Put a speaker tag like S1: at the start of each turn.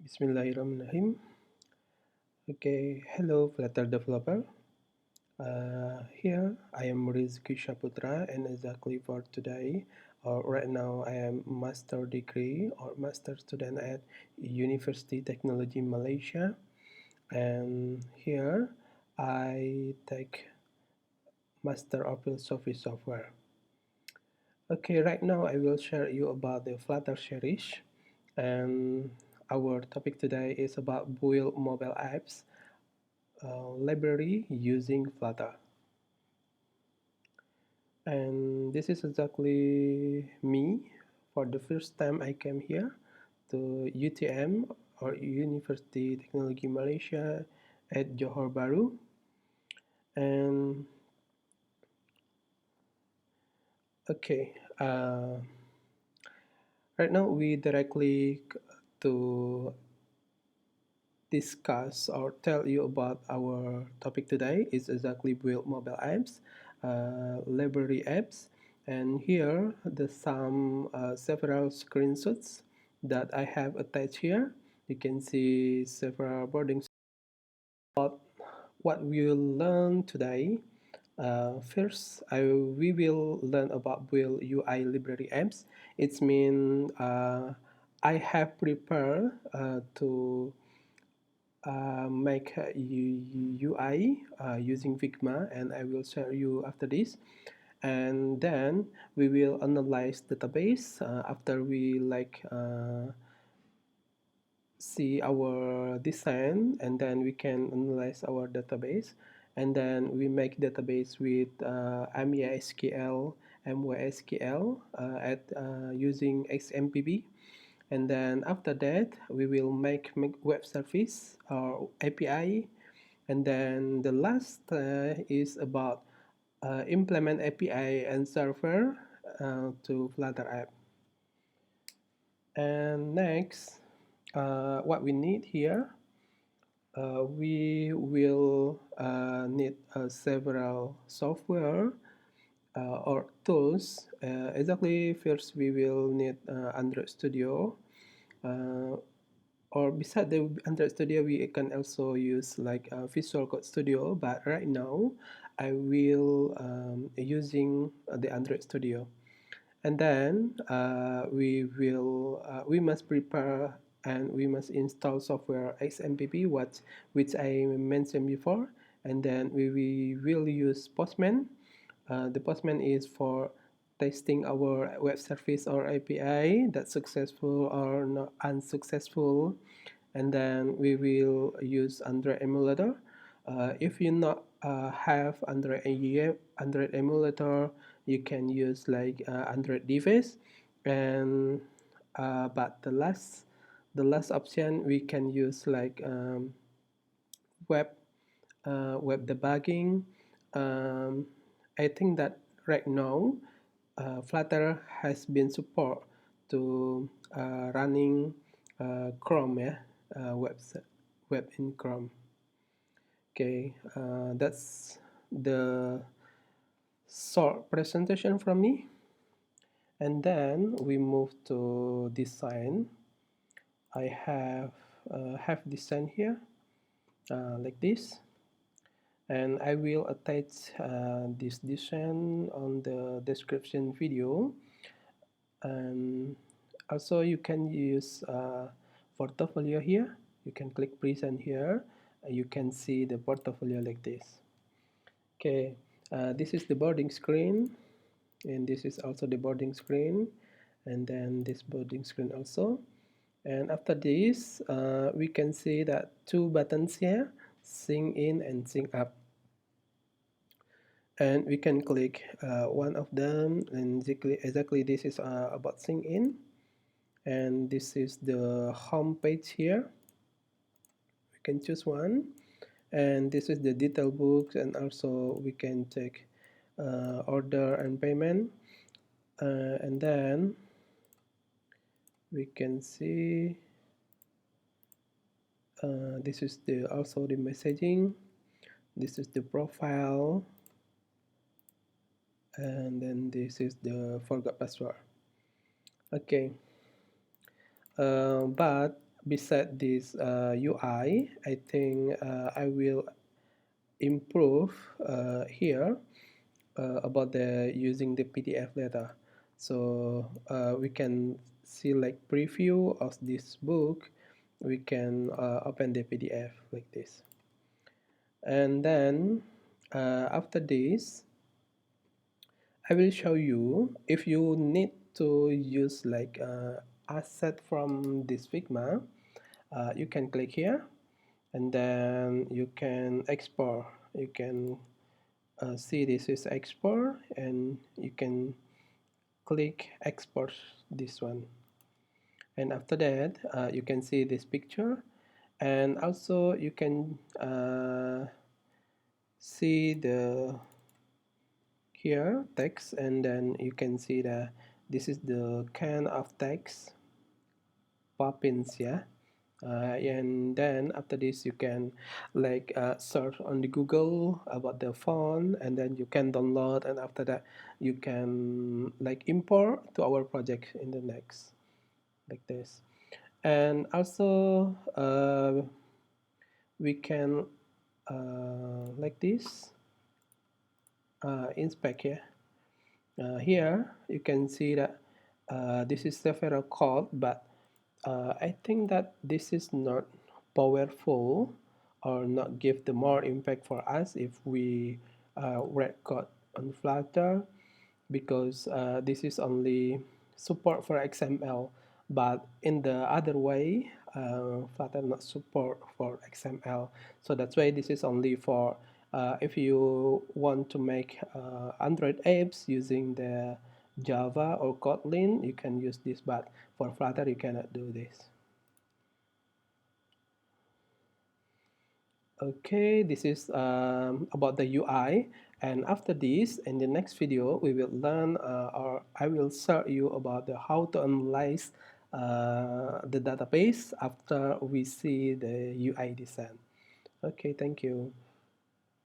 S1: Bismillahirrahmanirrahim. Okay, hello Flutter developer. Here I am Rizki Syaputra, and exactly for today, or right now I am master degree or master student at Universiti Teknologi Malaysia, and here I take master of philosophy software. Okay, right now I will share you about the Flutter series, and our topic today is about build mobile apps library using Flutter. And this is exactly me. For the first time I came here to UTM or University Teknologi Malaysia at Johor Bahru. And okay, right now we directly to discuss or tell you about our topic today is exactly build mobile apps, library apps, and here the some several screenshots that I have attached here. You can see several boarding about what we will learn today. First, we will learn about build UI library apps. It means I have prepared to make UI using Figma, and I will share you after this. And then we will analyze database after we see our design, and then we can analyze our database, and then we make database with MySQL, at using XMPP. And then after that we will make web service or API, and then the last is about implement API and server to Flutter app. And next, what we need here, we will need several software or tools. Exactly, first we will need Android Studio, uh, or beside the Android Studio we can also use like Visual Code Studio, but right now I will using the Android Studio. And then we must prepare and we must install software XMPP, which I mentioned before. And then we will use Postman. The Postman is for testing our web service or API that's successful or not unsuccessful. And then we will use Android emulator. If you not have Android emulator, you can use like Android device. And but the last option we can use like web web debugging. um, I think that right now Flutter has been support to running Chrome, yeah, web in Chrome. Okay, that's the short presentation from me, and then we move to design. I have design here like this, and I will attach this design on the description video. And also you can use portfolio here. You can click present here. You can see the portfolio like this. Okay, this is the boarding screen, and this is also the boarding screen, and then this boarding screen also. And after this we can see that two buttons here, sync in and sync up, and we can click one of them, and exactly this is about sync in. And this is the home page here. We can choose one, and this is the detail books, and also we can check order and payment. And then we can see this is also the messaging. This is the profile, and then this is the forgot password. Okay, but beside this UI, I think I will improve here about the using the PDF data. So we can see like preview of this book. We can open the PDF like this, and then after this I will show you if you need to use like asset from this Figma. You can click here, and then you can export. You can see this is export, and you can click export this one, and after that you can see this picture, and also you can see the here text, and then you can see the this is the kind of text poppins, yeah. And then after this you can like search on the Google about the font, and then you can download, and after that you can like import to our project in the next like this. And also we can like this inspect here. Here you can see that this is several code, but I think that this is not powerful or not give the more impact for us if we write code on Flutter, because this is only support for XML, but in the other way Flutter not support for XML. So that's why this is only for if you want to make Android apps using the Java or Kotlin, you can use this, but for Flutter you cannot do this. Okay, this is about the UI, and after this, in the next video, we will learn or I will show you about the how to analyze the database after we see the UI design. Okay, thank you.